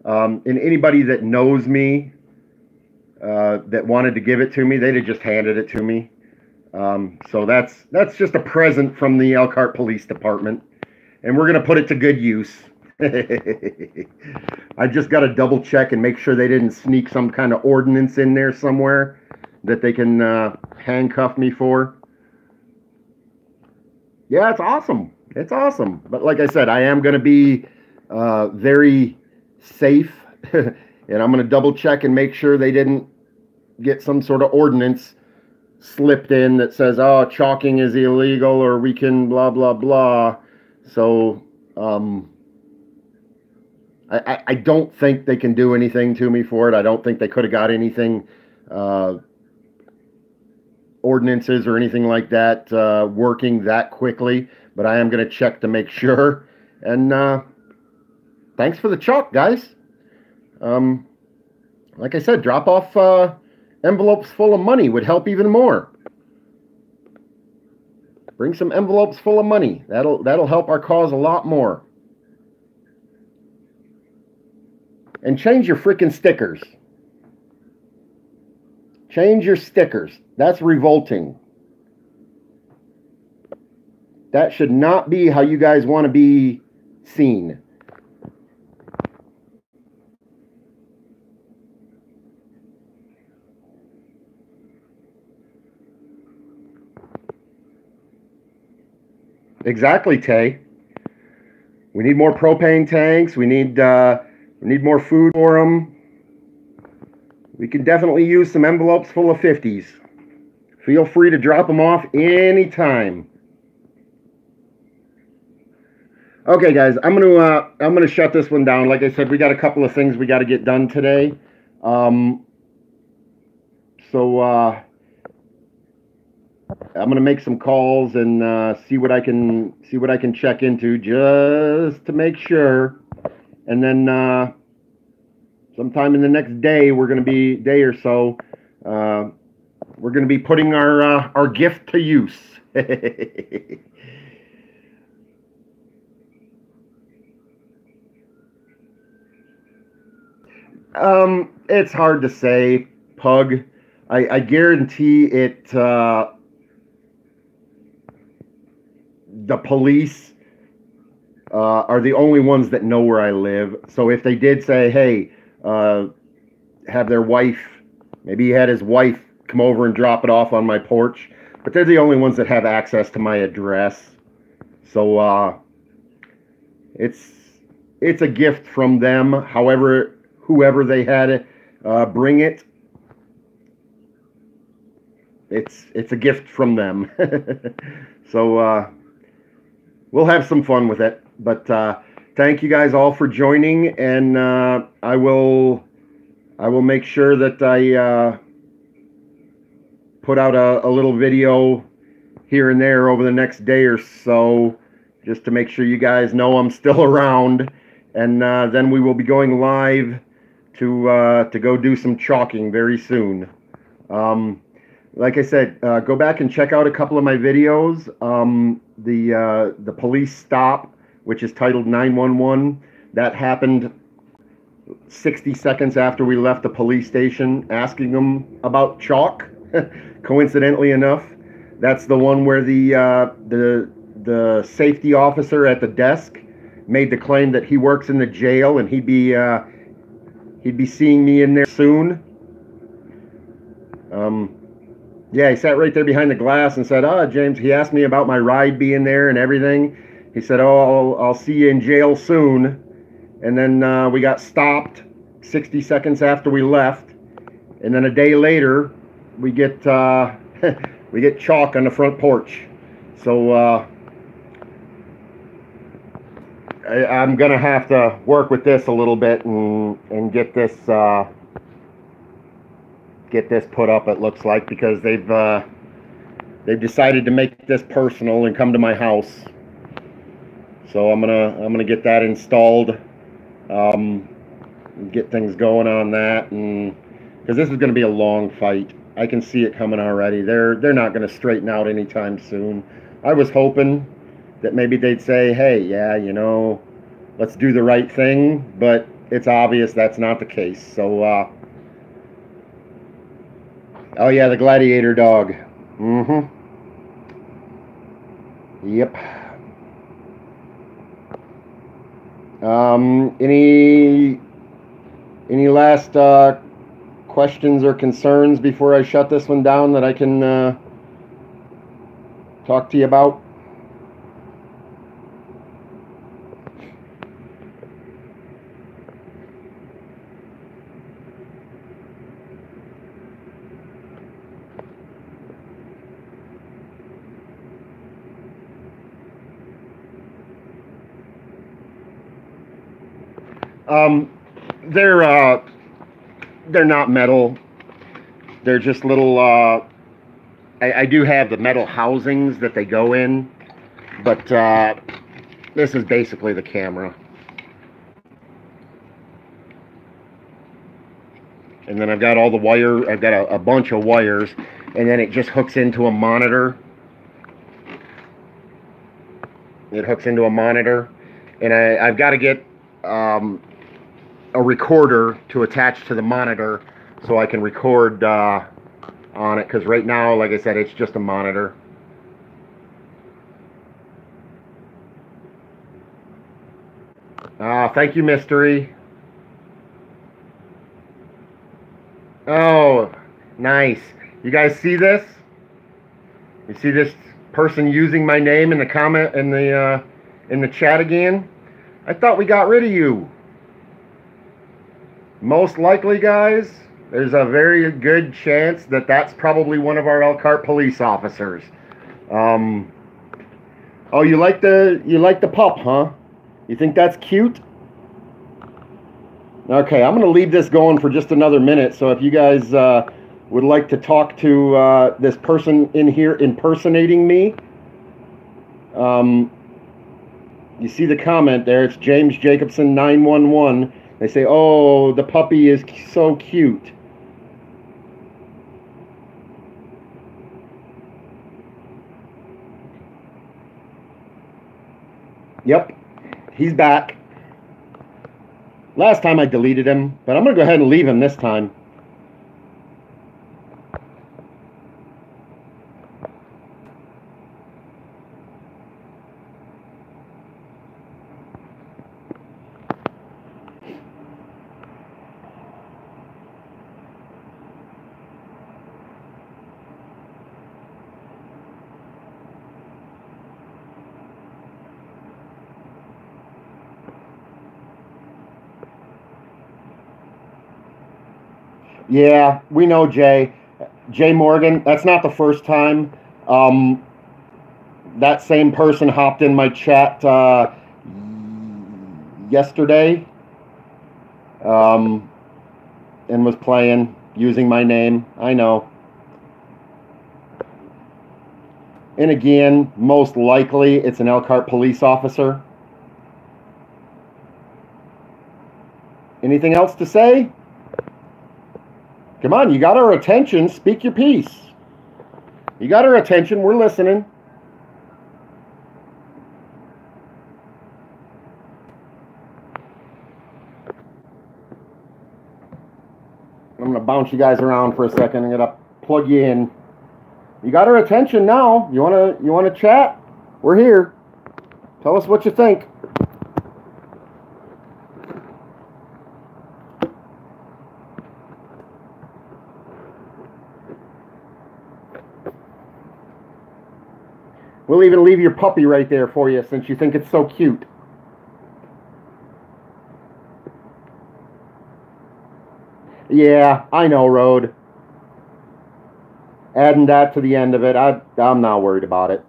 And anybody that knows me that wanted to give it to me, they'd have just handed it to me. So that's just a present from the Elkhart Police Department, and we're gonna put it to good use. I just got to double check and make sure they didn't sneak some kind of ordinance in there somewhere that they can handcuff me for. Yeah, it's awesome. It's awesome. But like I said, I am going to be very safe, and I'm going to double check and make sure they didn't get some sort of ordinance slipped in that says, oh, chalking is illegal, or we can blah, blah, blah. So, I don't think they can do anything to me for it. I don't think they could have got anything, ordinances or anything like that, working that quickly. But I am going to check to make sure. And thanks for the chalk, guys. Like I said, drop off envelopes full of money would help even more. Bring some envelopes full of money. That'll help our cause a lot more. And change your freaking stickers. Change your stickers. That's revolting. That should not be how you guys want to be seen. Exactly, Tay. We need more propane tanks. We need more food for them. We can definitely use some envelopes full of 50s. Feel free to drop them off anytime. Okay, guys, I'm gonna shut this one down. Like I said, we got a couple of things we got to get done today. So I'm gonna make some calls and see what I can check into just to make sure. And then sometime in the next day, day or so, we're gonna be putting our gift to use. It's hard to say, Pug. I guarantee it. The police are the only ones that know where I live. So if they did say, hey, have their wife, maybe he had his wife come over and drop it off on my porch, but they're the only ones that have access to my address. So it's a gift from them. However, whoever they had it bring it, it's a gift from them. So we'll have some fun with it. But thank you guys all for joining, and I will make sure that I put out a little video here and there over the next day or so, just to make sure you guys know I'm still around. And then we will be going live to go do some chalking very soon. Like I said, go back and check out a couple of my videos. The police stop, which is titled 911, that happened 60 seconds after we left the police station, asking them about chalk. Coincidentally enough, that's the one where the safety officer at the desk made the claim that he works in the jail and he'd be seeing me in there soon. Yeah, he sat right there behind the glass and said, James, he asked me about my ride being there and everything. He said, I'll see you in jail soon. And then we got stopped 60 seconds after we left. And then a day later, we get we get chalk on the front porch. So I'm going to have to work with this a little bit and get this put up, it looks like, because they've decided to make this personal and come to my house. So I'm gonna get that installed, get things going on that, and because this is gonna be a long fight. I can see it coming already. They're not gonna straighten out anytime soon. I was hoping that maybe they'd say, hey, yeah, let's do the right thing, but it's obvious that's not the case. So oh yeah, the gladiator dog. Yep. Any last questions or concerns before I shut this one down that I can talk to you about? They're not metal. They're just little, I do have the metal housings that they go in, but this is basically the camera. And then I've got all the wire, I've got a bunch of wires, and then it just hooks into a monitor. It hooks into a monitor, and I've got to get a recorder to attach to the monitor so I can record on it, because right now, like I said, it's just a monitor. Thank you, Mystery. Oh, nice. You guys see this? You see this person using my name in the comment in the chat again. I thought we got rid of you. Most likely, guys, there's a very good chance that that's probably one of our Elkhart police officers. Oh, you like the pup, huh? You think that's cute? Okay, I'm going to leave this going for just another minute. So if you guys would like to talk to this person in here impersonating me, you see the comment there. It's James Jacobson 911. They say, "Oh, the puppy is so cute." Yep, he's back. Last time I deleted him, but I'm going to go ahead and leave him this time. Yeah, we know Jay Morgan. That's not the first time. That same person hopped in my chat yesterday and was playing using my name. I know. And again, most likely it's an Elkhart police officer. Anything else to say? Come on, you got our attention. Speak your piece. You got our attention. We're listening. I'm going to bounce you guys around for a second. I'm going to plug you in. You got our attention now. You want to chat? We're here. Tell us what you think. We'll even leave your puppy right there for you since you think it's so cute. Yeah, I know, Road. Adding that to the end of it, I'm not worried about it.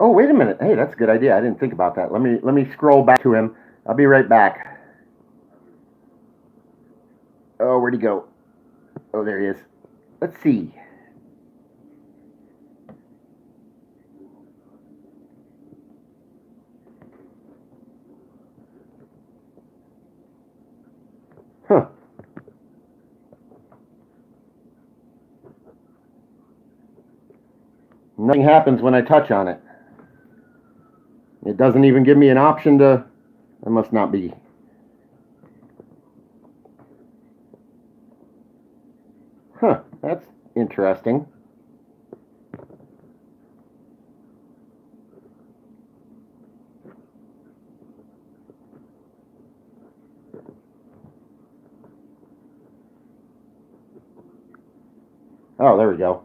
Oh, wait a minute. Hey, that's a good idea. I didn't think about that. Let me scroll back to him. I'll be right back. Oh, where'd he go? Oh, there he is. Let's see. Huh. Nothing happens when I touch on it. It doesn't even give me an option to... It must not be. Huh, that's interesting. Oh, there we go.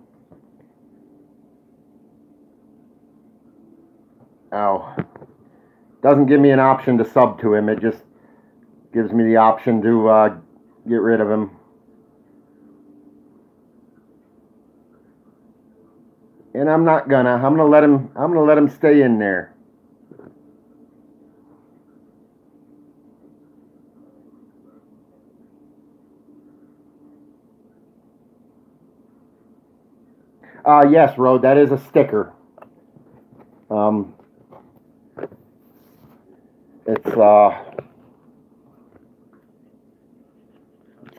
Oh. Doesn't give me an option to sub to him. It just gives me the option to get rid of him. And I'm not gonna. I'm gonna let him stay in there. Yes, Road, that is a sticker. It's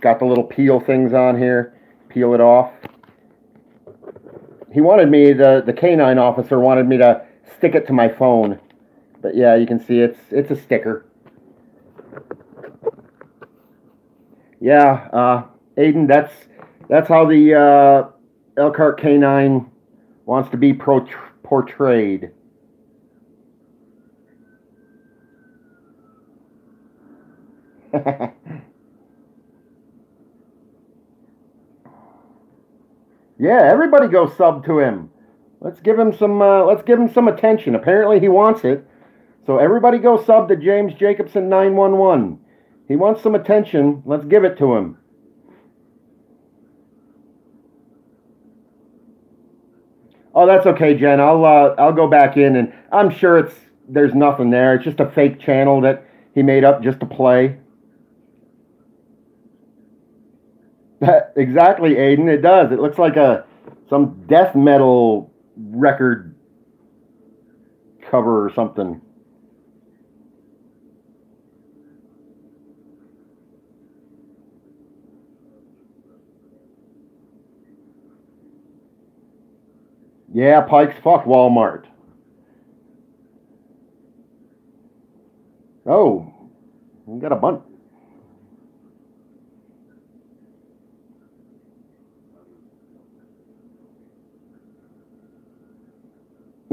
got the little peel things on here. Peel it off. He wanted me, the canine officer wanted me to stick it to my phone. But yeah, you can see it's a sticker. Yeah, Aiden, that's how the Elkhart Canine wants to be portrayed. Yeah, everybody go sub to him. Let's give him some attention. Apparently he wants it. So everybody go sub to James Jacobson 911. He wants some attention. Let's give it to him. Oh, that's okay, Jen. I'll go back in, and I'm sure there's nothing there. It's just a fake channel that he made up just to play. Exactly, Aiden. It does. It looks like some death metal record cover or something. Yeah, Pikes, fuck Walmart. Oh, we got a bunch.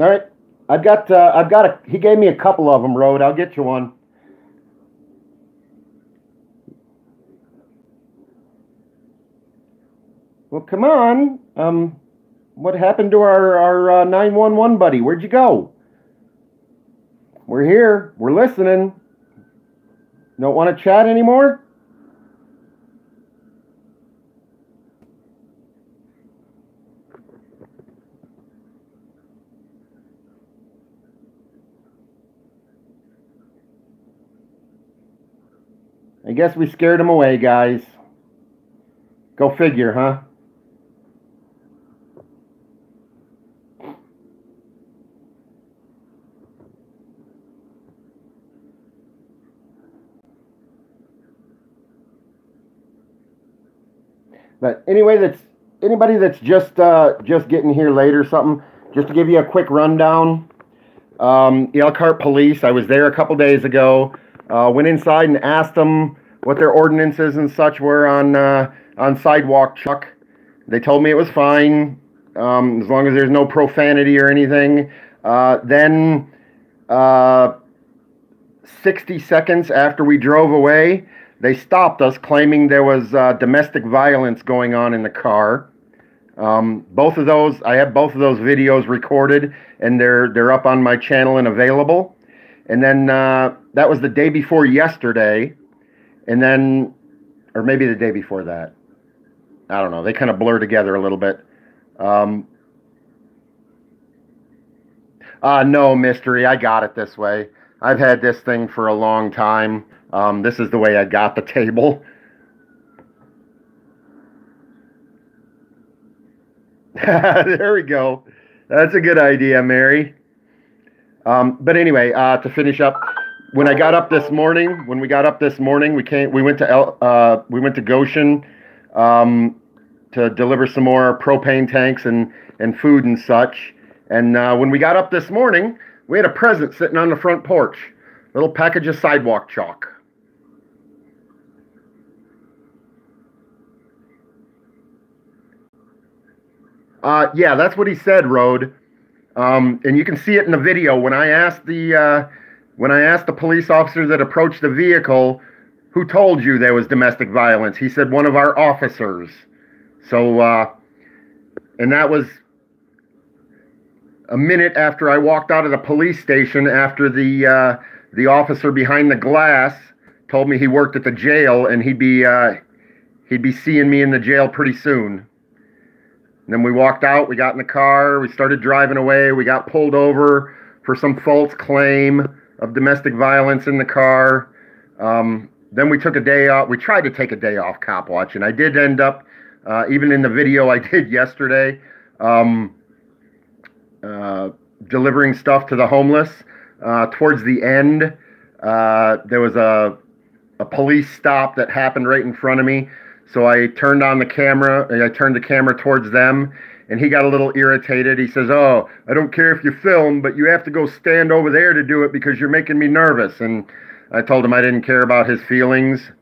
All right, I've got he gave me a couple of them, Road. I'll get you one. Well, come on. What happened to our 911 buddy? Where'd you go? We're here. We're listening. Don't want to chat anymore? I guess we scared him away, guys. Go figure, huh? But anyway, anybody that's just getting here late or something. Just to give you a quick rundown. Elkhart Police. I was there a couple days ago. Went inside and asked them what their ordinances and such were on sidewalk chuck. They told me it was fine, as long as there's no profanity or anything. Then 60 seconds after we drove away, they stopped us, claiming there was domestic violence going on in the car. Both of those, I have both of those videos recorded, and they're up on my channel and available. And then that was the day before yesterday, and then, or maybe the day before that. I don't know. They kind of blur together a little bit. No, mystery. I got it this way. I've had this thing for a long time. This is the way I got the table. There we go. That's a good idea, Mary. But anyway, to finish up, when we got up this morning, we went to Goshen to deliver some more propane tanks and food and such. And when we got up this morning, we had a present sitting on the front porch, a little package of sidewalk chalk. Yeah, that's what he said, Road. And you can see it in the video. When I asked the police officer that approached the vehicle, who told you there was domestic violence, he said one of our officers. So, and that was a minute after I walked out of the police station, after the officer behind the glass told me he worked at the jail and he'd be seeing me in the jail pretty soon. And then we walked out, we got in the car, we started driving away, we got pulled over for some false claim of domestic violence in the car. Then we took a day off. We tried to take a day off cop watch, and I did end up, even in the video I did yesterday, delivering stuff to the homeless. Towards the end, there was a police stop that happened right in front of me. So I turned on the camera, and I turned the camera towards them, and he got a little irritated. He says, "Oh, I don't care if you film, but you have to go stand over there to do it because you're making me nervous." And I told him I didn't care about his feelings.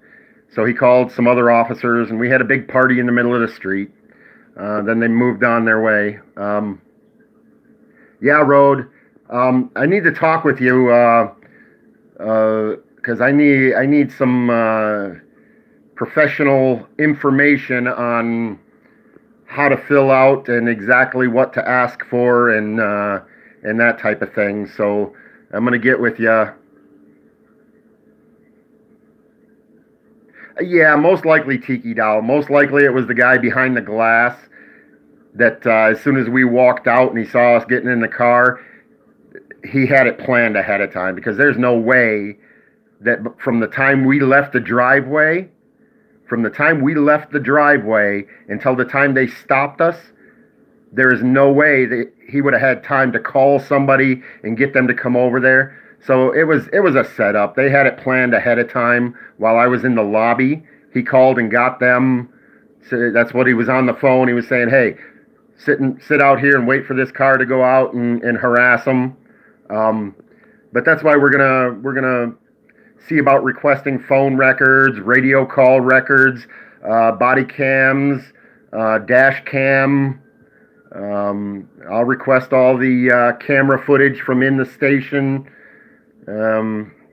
So he called some other officers, and we had a big party in the middle of the street. Then they moved on their way. Yeah, Road. I need to talk with you because I need some professional information on how to fill out and exactly what to ask for and that type of thing. So I'm gonna get with you. Yeah, most likely Tiki Doll. Most likely it was the guy behind the glass that as soon as we walked out and he saw us getting in the car, he had it planned ahead of time because there's no way that from the time we left the driveway, until the time they stopped us, there is no way that he would have had time to call somebody and get them to come over there. So it was a setup. They had it planned ahead of time. While I was in the lobby, he called and got them. So that's what he was on the phone. He was saying, "Hey, sit out here and wait for this car to go out and harass them." But that's why we're gonna see about requesting phone records, radio call records, body cams, dash cam. I'll request all the camera footage from in the station.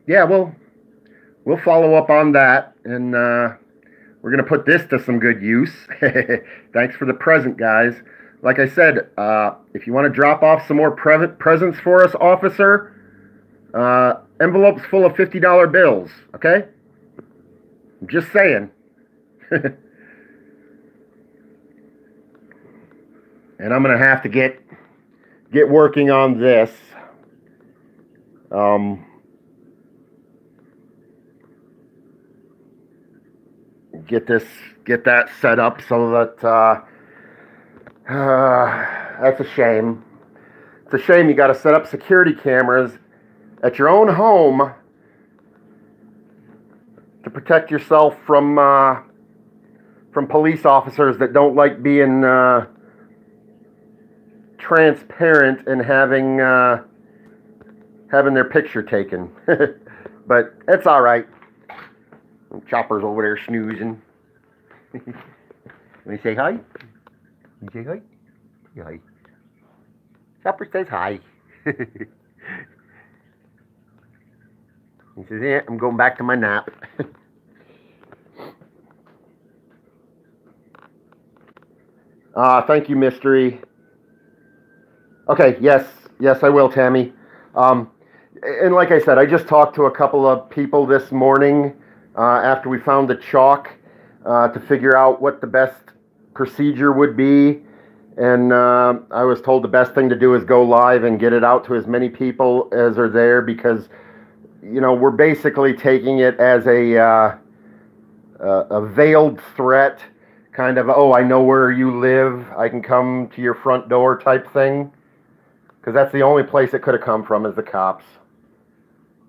Yeah, we'll follow up on that, and we're gonna put this to some good use. Thanks for the present, guys. Like I said, if you want to drop off some more presents for us, officer, envelopes full of $50 bills, okay? I'm just saying. And I'm gonna have to get working on this. Get that set up so that that's a shame. It's a shame you got to set up security cameras at your own home to protect yourself from police officers that don't like being transparent and having their picture taken. But it's all right. Chopper's over there snoozing. Let me say hi. You say hi? Say hi. Chopper says hi. He says, "Yeah, I'm going back to my nap." Thank you, Mystery. Okay, yes, I will, Tammy. And like I said, I just talked to a couple of people this morning after we found the chalk to figure out what the best procedure would be. And I was told the best thing to do is go live and get it out to as many people as are there, because, you know, we're basically taking it as a veiled threat, kind of, oh, I know where you live, I can come to your front door type thing, because that's the only place it could have come from, is the cops.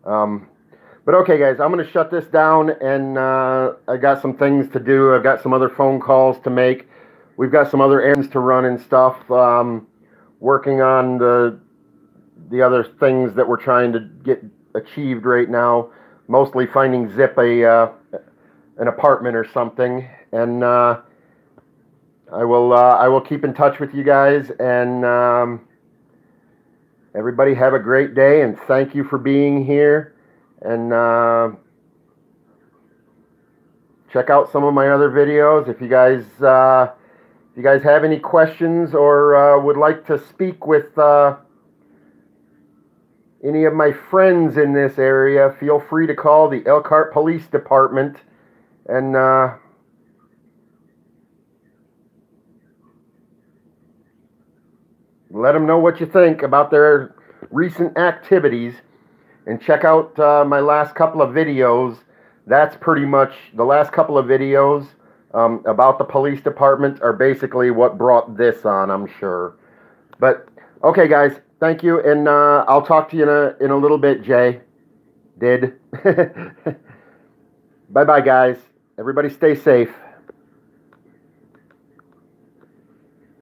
But okay, guys, I'm going to shut this down, and I got some things to do. I've got some other phone calls to make. We've got some other errands to run and stuff. Working on the other things that we're trying to get achieved right now. Mostly finding Zip an apartment or something. And I will keep in touch with you guys. And everybody have a great day, and thank you for being here. And check out some of my other videos. If you guys have any questions or would like to speak with any of my friends in this area, feel free to call the Elkhart Police Department and let them know what you think about their recent activities. And check out my last couple of videos. That's pretty much the last couple of videos about the police department are basically what brought this on, I'm sure. But okay, guys, thank you, and I'll talk to you in a little bit, Jay. Bye bye, guys. Everybody stay safe.